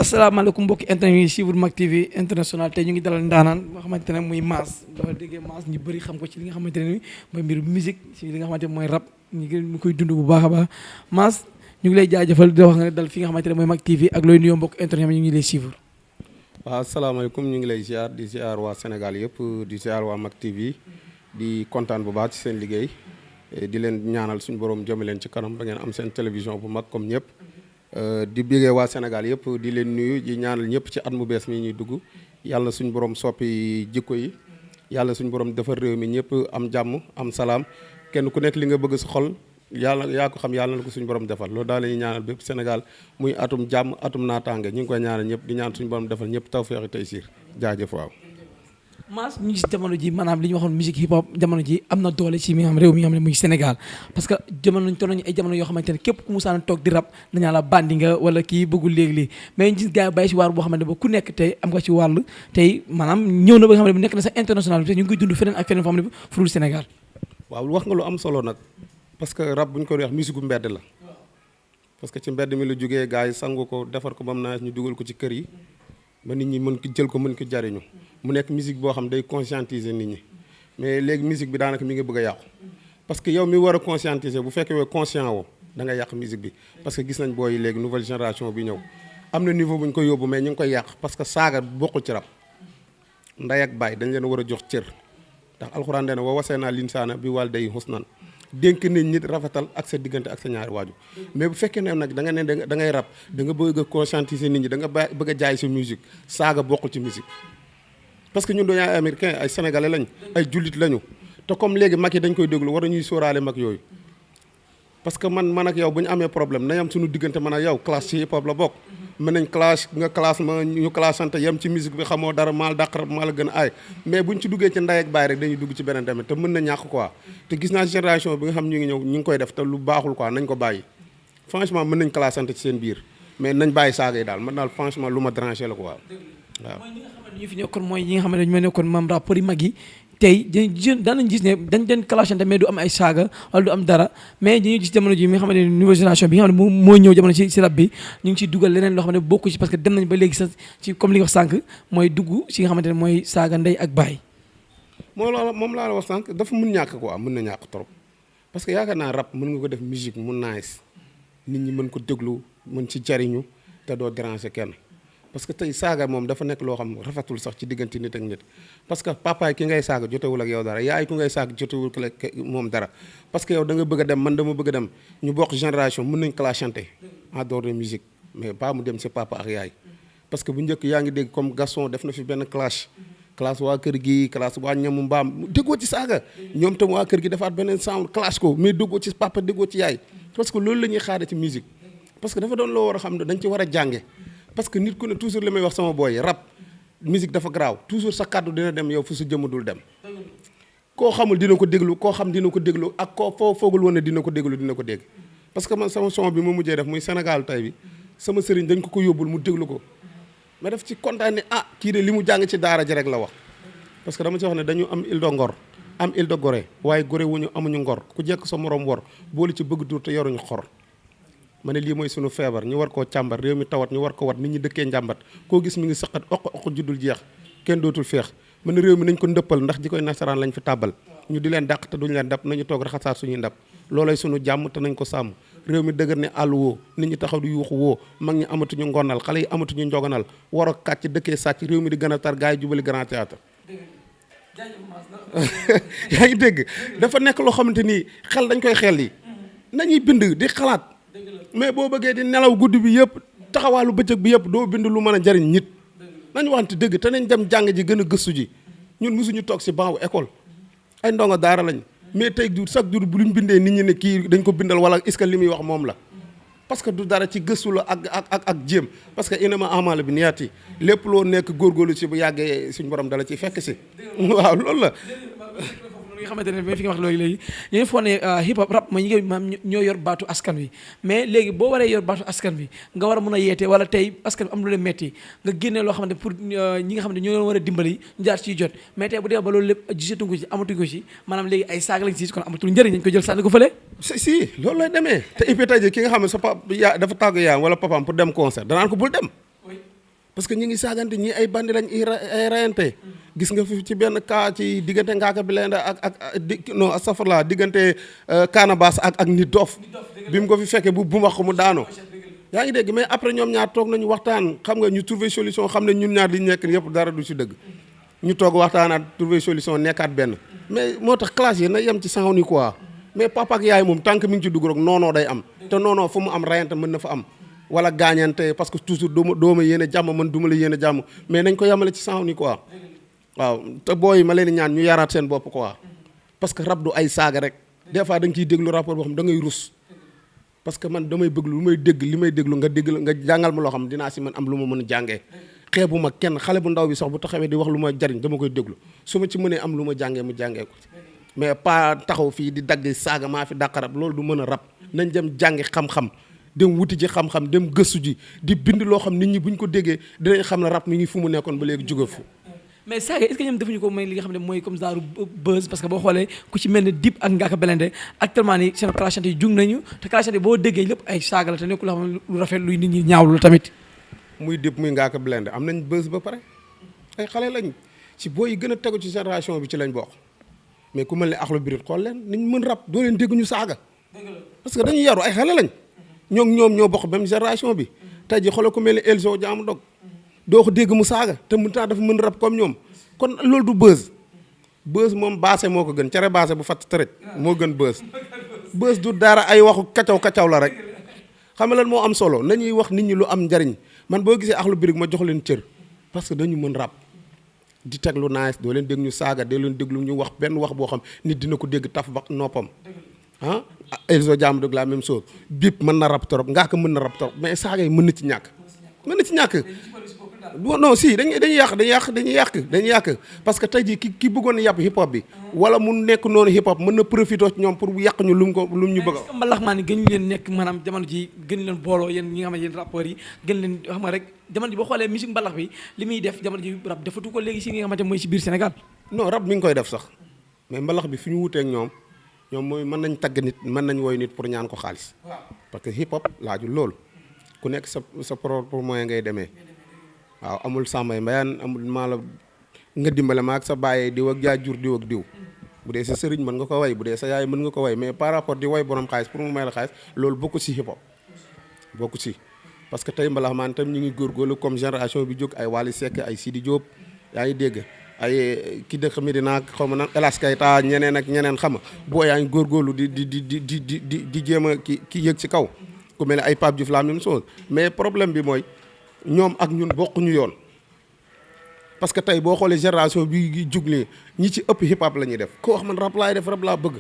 asalaamaaleykum mbokki internet yi suivre Mak TV international tey ñu ngi dalal ndaanaan nga xamante ne muy Mass dafa déggee Mass ñu bëri xam ko ci li nga xamante ne mooy mbiru musique ci li nga xamante ne mooy rap ñu koy dund bu baax a baax Mass ñu ngi lay jaajëfal di wax nga dal fi nga xamante ne mooy Mak TV ak looy nuyoo mbokk internet yi ñu ngi lay suivre. waaw asalaamaaleykum ñu ngi lay ziar di ziar waa Sénégal yëpp di ziar waa Mak TV di kontaan bu baax ci seen liggéey di leen ñaanal suñu borom jëme leen ci kanam da ngeen am seen télévision bu mag comme ñëpp. di bégee waa Sénégal yëpp di leen nuyu di ñaanal ñëpp ci at mu bees mi ñuy dugg yàlla suñu borom soppi jikko yi yàlla suñu borom defar réew mi ñëpp am jàmm am salaam kenn ku nekk li nga bëgg sa xol yàlla yaa ko xam yàlla na ko suñu borom defal loolu daal la ñuy ñaanal bépp Sénégal muy atum jàmm atum naataange ñu ngi koy ñaanal ñëpp di ñaan suñu borom defal ñëpp tawfeex tey siir jaajëf waaw. Mass ñu ngi si jamono ji maanaam li ñu waxoon musique hip hop jamono ji am na doole ci mi nga xam réew mi nga xam ne muy Sénégal parce que jamono ñu toll nañu ay jamono yoo xamante ne képp ku musaan toog di rap dañaa la bandi nga wala kii bëggul léegi lii mais gis gars yi bàyyi si waar boo xamante ne ba ku nekk tey am nga ci wàll tey maanaam ñëw na ba nga xam ne nekk na sa international bi te ñu ngi koy dund feneen ak feneen foo xam ne furul Sénégal. waaw wax nga lu am solo nag parce que rap bu ñu ko wax musique gu mbedd la parce que ci mbedd mi la jógee gars yi sangu ko defar ko ba mu naaj ñu dugal ko ci kër yi ba nit ñi mën ko jël ko mën ko jariñu mu nekk musique boo xam day conscientiser nit ñi mais léegi musique bi daanaka mi ngi bëgg a yàqu parce que yow mi war a conscientiser bu fekkee woo conscient woo da nga yàq musique bi parce que gis nañ booy léegi nouvelle génération bi ñëw am na niveau bu ñu ko yóbbu mais ñu ngi koy yàq parce que saaga bokkul ci rap nday ak baay dañ leen war a jox cër ndax alxuraan dana wa wasee naa linsaana bi wàll day husnan dénk nit ñi rafetal ak sa diggante ak sa ñaari waaju mais bu fekkee ne nag da nga ne da ngay rap da nga bëgg a conscientiser nit ñi da nga bëgg a jaay sa musique saaga bokkul ci musique parce que ñun dañoo ay américain ay sénégalais lañ ay jullit lañu te comme léegi mag yi dañ koy déglu war a ñuy sóoraale mag yooyu parce que man ak yow bu ñu amee problème nañ am suñu diggante man ak yow classe ci hip hop la bokk mën nañ classe nga classe ma ñu classante yem ci musique bi xamoo dara maal dàqar maa la gën a aay mais buñ ci duggee ci ndey ak baay rek dañuy dugg ci beneen tamit te mën na ñàkk quoi te gis naa génération bi nga xam ñu ngi ñëw ñu ngi koy def te lu baaxul quoi nañ ko bàyyi franchement mën nañ classante ci seen biir mais nañ bàyyi saaga yi daal man daal franchement lu ma déranger la quoi waaw. mooy ñi nga xam ne ñu fi nekkoon mooy ñi nga xam ne dañu ma nekkoon maam rapport yi mag yi tey daan nañ gis ne dañ den clashante mais du am ay saaga wala du am dara mais dañuy gis jamono ji mi nga xam ne nouvelle génération bi nga xam ne mooy ñëw jamono ci rap bi ñu ngi ciy dugal leneen loo xam ne bokku ci parce que dem nañ ba léegi sax ci comme li nga wax sànq mooy dugg ci nga xamante ne mooy saaga ndey ak baay. moom laa la wax sànq dafa mun ñàkk quoi mën na ñàkk trop parce que yaakaar naa rap mën nga ko def musique mu nice nit ñi mën ko déglu mën ci jariñu te doo déranger kenn parce que tey saaga moom dafa nekk loo xam rafetul sax ci diggante nit ak nit parce que papaay ki ngay saaga jotewul ak yow dara yaay ku ngay saaga jotewul ak moom dara parce que yow da nga bëgg a dem man dama bëgg a dem ñu bokk génération mën nañ clashante en dehors de musique mais pas mu dem si papa ak yaay parce que bu njëkk yaa ngi dégg comme Gaston def na fi benn clash waa kër gi classe waa ñamu mbaam déggoo ci saaga ñoom tam waa kër gi defaat beneen sound clash ko mais déggoo ci papa déggoo ci yaay parce que loolu la ñuy xaare ci musique parce que dafa doon loo war a xam ne dañ ci war a jànge parce que nit ku ne toujours li may wax sama booy rap musique dafa garaaw toujours sa kàddu dina dem yow fu sa jëmm dul dem koo xamul dina ko déglu koo xam dina ko déglu ak koo foogul woon ne dina ko déglu dina ko dégg parce que man sama son bi ma mujjee def muy Sénégal tay bi sama sëriñ dañ ko yóbbul mu déglu ko ma def ci kontaan ne kii de li mu jàng ci daara ji rek la wax parce que dama ci wax ne dañu am île de Ngor am île de Gorée waaye Gorée wuñu amuñu ngor ku jekk sa morom wor boolu ci bëgg dur te yoruñu xor ma ne lii mooy sunu feebar ñu war koo càmbar réew mi tawat ñu war ko wat nit ñi dëkkee njàmbat koo gis mi ngi saqat oq juddul jeex kenn dootul feex ma ne réew mi nañ ko ndëppal ndax ji koy nasaraan lañ fi tàbbal ñu di leen dàq te duñu leen dab nañu toog raxasaat suñuy ndab loolay sunu jàmm te nañ ko sàmm réew mi dëgër ne àll woo nit ñi taxaw di yuuxu woo mag ñi amatuñu ngonal xale yi amatuñu njoganal war a kàcc dëkkee sàcc réew mi di gën a tar gars yi jubali grand théâtre yaa ngi dégg dafa nekk loo xamante ni xel dañ koy xel yi nañuy bind di xalaat mais boo bëggee di nelaw guddi bi yëpp taxawaalu bëccëg bi yëpp doo bind lu mën a jariñ nit nañ waxante dëgg te nañ dem jàng ji gën a gëstu ji ñun mosuñu toog si banc école ay ndongo daara lañ mais tey du chaque jour bu luñ bindee nit ñi ne kii dañ ko bindal wala est-ce que li muy wax moom la parce que du dara ci gëstu la ak jéem parce que inama amala bi niyaat yi lépp loo nekk góorgóorlu si bu yàggee suñ borom dala ci fekk si waaw loolu la nga xamante ne fi nga wax loolu léegi ñu foog ne hip hop rap mooy ñi maam ñoo yor baatu askan wi mais léegi boo waree yor baatu askan wi nga war a mën a yeete wala tey askan bi am lu leen metti nga génnee loo xamante pour ñi nga xamante ñoo leen war a dimbali ñu jaar ciy jot mais tey bu dee ba loolu lépp gisatuñ ko ci amatuñ ko ci maanaam léegi ay saaga lañ si kon amatul njëriñ dañ ko jël sànni ko fële si loolu lay demee te et puis tey ki nga xam ne sa papa yaa dafa tàggu yaayam wala papaam pour dem concert danaan ko bul dem parce que ñi ngi saagante ñii ay bandi lañ ay rayante gis nga fi ci benn cas ci diggante Ngaaka Blindé non astafurlah diggante Canabasse ak nit dof bi mu ko fi fekkee bu wax ko mu daanoo yaa ngi dégg mais après ñoom ñaar toog nañu waxtaan xam nga ñu trouver solution xam ne ñun ñaar li ñu nekk yëpp dara du ci dëgg ñu toog waxtaanaat trouver solution nekkaat benn mais moo tax classe yi na yem ci sanw ni quoi mais papa ak yaay moom tant que mi ngi ci dugg rek noonoo day am te noonoo fu mu am rayante mën na fa am wala gaañante parce que toujours dooma yéen a jàmm man duma la yéen a jàmm mais nañ ko yemale ci sanw ni quoi waaw te booy ma leen di ñaan ñu yaraat seen bopp quoi parce que rab du ay saaga rek des fois da nga ciy déglu rapport boo xam da ngay rus parce que man damay bëgg lu may dégg li may déglu nga dégg nga jàngal ma loo xam dinaa si man am lu ma mën a jàngee xeebu ma kenn xale bu ndaw bi sax bu taxawee di wax lu ma jariñ dama koy déglu su ma ci mënee am lu ma jàngee mu jàngee ko mais pas taxaw fii di dagg saaga maa fi dàq rab loolu du mën a rab nañ dem jàngi xam-xam dem wuti ci xam-xam dem gëstu ji di bind loo xam nit ñi buñ ko déggee dinañ xam ne rab mi ngi fu mu nekkoon ba léegi jóge fu mais saaga est-ce que ñoom defuñu ko may li nga xam ne mooy comme genre buzz parce que boo xoolee ku ci mel ne Dip ak Ngaaka Blindé actuellement nii seen clashante yi jug nañu te clashante yi boo déggee lépp ay saaga la te nekkul loo xam ne lu rafet luy nit ñi ñaawlu la tamit muy Dip muy Ngaaka Blindé am nañ buzz ba pare ay xale lañ ci boo yi gën a tegu ci génération bi ci lañ bokk mais ku mel ne Akhlou Brick xool leen niñ mën rab doo leen dégg ñu saaga parce que dañuy yaru ay xale lañ ñoom ñoo bokk même génération bi tey ji xoolal ku mel ne Elzo jaamu dog doo ko dégg mu saaga te mu tax dafa mën rab comme ñoom kon loolu du buzz moom baase moo ko gën cere baase bu fatt tërëj moo gën buzz du dara ay waxu kacaw la rek xam nga lan moo am solo nañuy wax nit ñi lu am njariñ man boo gisee Akhlou Brick ma jox leen cër parce que dañu mën rab di teg lu nice doo leen dégg ñu saaga doo leen déglu ñu wax benn wax boo xam nit dina ko dégg taf ba noppam ah Elzo jaamu dog la même chose Dip mën na rab trop Ngaaka mën na rab trop mais saaga yi mën na ci ñàkk non si dañuy yàq parce que tey jii ki bëggoon yàpp hip hop bi wala mu nekk noonu hip hop mën na profité ci ñoom pour yàq ñu lu mu ñu bëgg a mbalax maa ni gën leen nekk maanaam jamono ji gën leen booloo yéen ñi nga xam ne yéen rappeurs yi gën leen xam nga rek jamono ji boo xoolee musique mbalax bi li muy def jamono ji rap defatu ko léegi si nga xamante mooy si biir Sénégal non rap mi ngi koy def sax mais mbalax bi fi ñu wuteek ñoom mooy mën nañ tagg nit mën nañ woy nit pour ñaan ko xaalis parce que hip hop laajul loolu ku nekk sa propre moyen ngay demee waaw amul sàmbay mbayaan amul maa la nga dimbale ma ak sa bàyyee diw ak jaa jur diw ak diw bu dee sa sëriñ mën nga ko way bu dee sa yaay mën nga ko way mais par rapport di way borom xaalis pour mu may la xaalis loolu bokku si hip hop bokku si parce que tey mbalax maan tam ñu ngi góorgóorlu comme génération bi jóg ay Wally Seck ay Sidi Diop yaa ngi dégg ay ki dëkk Medina xaw ma naan El Hadj Keita ñeneen ak ñeneen xam nga boo yaa ngi góorgóorlu di jéem a ki yëg ci kaw ku mel ne ay Pape Diouf la même chose mais problème bi mooy ñoom ak ñun bokkuñu yoon parce que tey boo xoolee génération bi jug nii ñi ci ëpp hip hop la ñuy def ko wax man rap laay def rap laa bëgg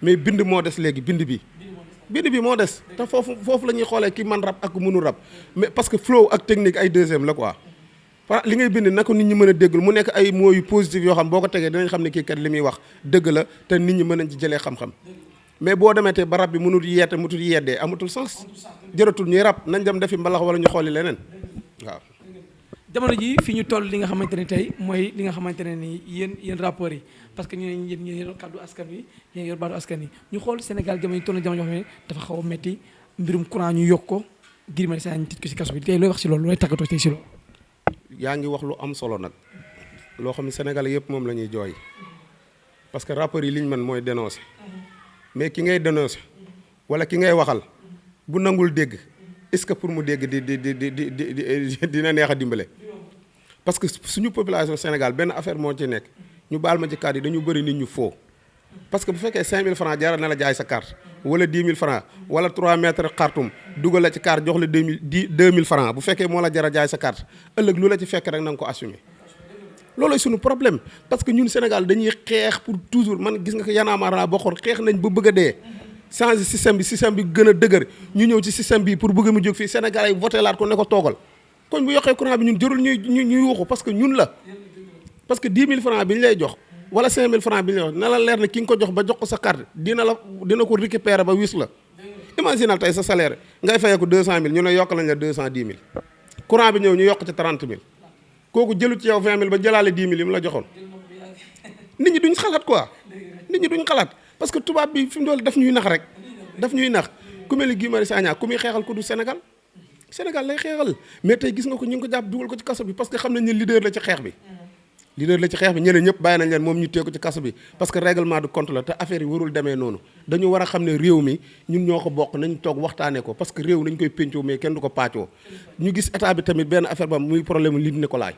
mais bind moo des léegi bind bi moo des te foofu la ñuy xoolee ki man rap ak mënu rap mais parce que flow ak technique ay deuxième la quoi li ngay bind na ko nit ñi mën a déggul mu nekk ay mots yu positif yoo xam boo ko tegee dinañ xam ne kii kat li muy wax dëgg la te nit ñi mën nañ ci jëlee xam-xam mais boo demee te ba rap bi mënul yeete mutul yeddee amatul sens jëratul ñuy rap nañ dem defi mbalax wala ñu xooli leneen waaw jamono ji fi ñu toll li nga xamante ne tey mooy li nga xamante ne ni yéen rappeurs yi parce que ñu ne yéen yor kàddu askan wi yéen yor baatu askan yi ñu xool Sénégal jamono toll na jamono yoo xam ne dafa xaw a metti mbirum courant ñu yokk ko Guy Marius Sagna ñu tëj ko si kaso bi tey looy wax si loolu looy tàggatoo tey si loolu yaa ngi wax lu am solo nag loo xam ne Sénégal yëpp moom la ñuy jooy parce que rappeurs yi liñ mën mooy dénoncer mais ki ngay dénoncer wala ki ngay waxal bu nangul dégg est-ce que pour mu dégg dina neex a dimbale parce que suñu population Sénégal benn affaire moo ci nekk ñu baal ma ci carte yi dañu bëri nit ñu faux parce que bu fekkee 5000 francs jaral na la jaay sa carte wala 10 000 francs wala 3 mètres xartum dugal la ci carte jox la 2000 francs bu fekkee moo la jar a jaay sa carte ëllëg lu la ci fekk rek na nga ko assumer loolooy suñu problème parce que ñun Sénégal dañuy xeex pour toujours man gis nga ko yanaamaara bokkoon xeex nañ ba bëgg a dee changer système bi gën a dëgër ñu ñëw ci système bi pour bëgg mu jóg fii Sénégal yi voté laat ko ne ko toogal kon bu yokkee courant bi ñun jërul ñuy yuuxu parce que ñun la parce que 10 000 francs bi ñu lay jox wala 5 000 francs bi ñu lay jox na la leer ne ki nga ko jox ba jox ko sa carte dina ko récupérer ba wis la imaginal tey sa salaire ngay fayee ko 200 000 ñu ne yokk nañ la 210 000 courant bi ñëw ñu yokk ci 30 000 kooku jëlu ci yow 20 000 ba jëlaale 10 000 yi mu la joxoon nit ñi duñ xalaat quoi nit ñi duñ xalaat parce que tubaab bi fi mu doon daf ñuy nax rek daf ñuy nax ku mel ni Guy Marius Sagna ku muy xeexal ku du Sénégal Sénégal lay xeexal mais tey gis nga ko ñu ngi ko jàpp dugal ko ci kaso bi parce que xam nañ ne leader la ci xeex bi. leader la ci xeex bi ñeneen ñëpp bàyyi nañ leen moom ñu téye ko ci kaso bi parce que règlement de compte la te affaire yi warul demee noonu dañu war a xam ne réew mi ñun ñoo ko bokk nañ toog waxtaanee ko parce que réew nañ koy péncoo mais kenn du ko paccoo ñu gis état bi tamit benn affaire ba muy problème Luc Nicolaï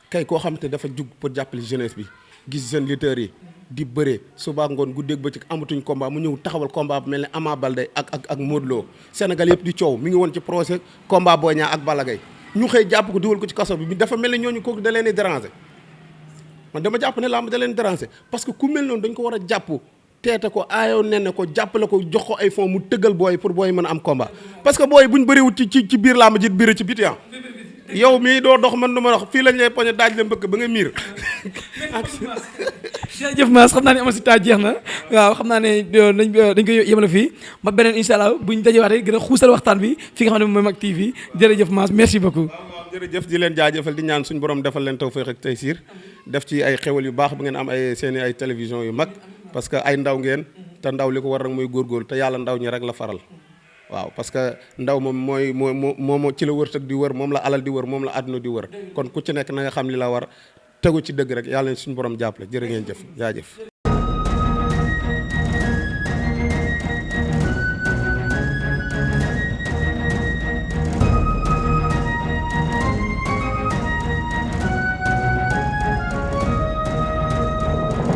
kay koo xam te dafa jug pour jàppale jeunesse bi gis jeunes lutteurs yi di bëree suba ngoon guddeeg bëccëg amatuñ combat mu ñëw taxawal combat bu mel ne Ama Baldé ak Modou Lo Sénégal yëpp di coow mi ngi woon ci procès combat Boy Niang ak Balla Gaye ñu xëy jàpp ko dugal ko ci kaso bi dafa mel ne ñooñu kooku da leen di déranger man dama jàpp ne làmb da leen déranger parce que ku mel noonu dañ ko war a jàpp teete ko aayoo nen ko jàppale ko jox ko ay fonds mu tëggal booy pour booy mën a am combat parce que booy buñ bëriwut ci biir làmb ji biir ci biti yow mii doo dox man du ma dox fii lañ lay poñe daaj la mbëkk ba nga miir. jërëjëf Mass xam naa ne ama si taa jeex na waaw xam naa ne dañ koy yemale fii ba beneen incha allah buñ dajewaatee gën a xuusal waxtaan bi fi nga xam ne mooy Mak TV jërëjëf Mass merci beaucoup. waaw jërëjëf di leen jaajëfal di ñaan suñu borom defal leen tawfeex ak taysiir def ci ay xewal yu baax bu ngeen am ay seeni ay télévision yu mag parce que ay ndaw ngeen te ndaw li ko war rek mooy góorgóorlu te yàlla ndaw ñi rek la faral. waaw parce que ndaw moom moo ci la wërsëg di wër moom la alal di wër moom la àdduna di wër kon ku ci nekk na nga xam li la war tegu ci dëgg rek yàlla suñu borom jàppale jërë ngeen jëf jaajëf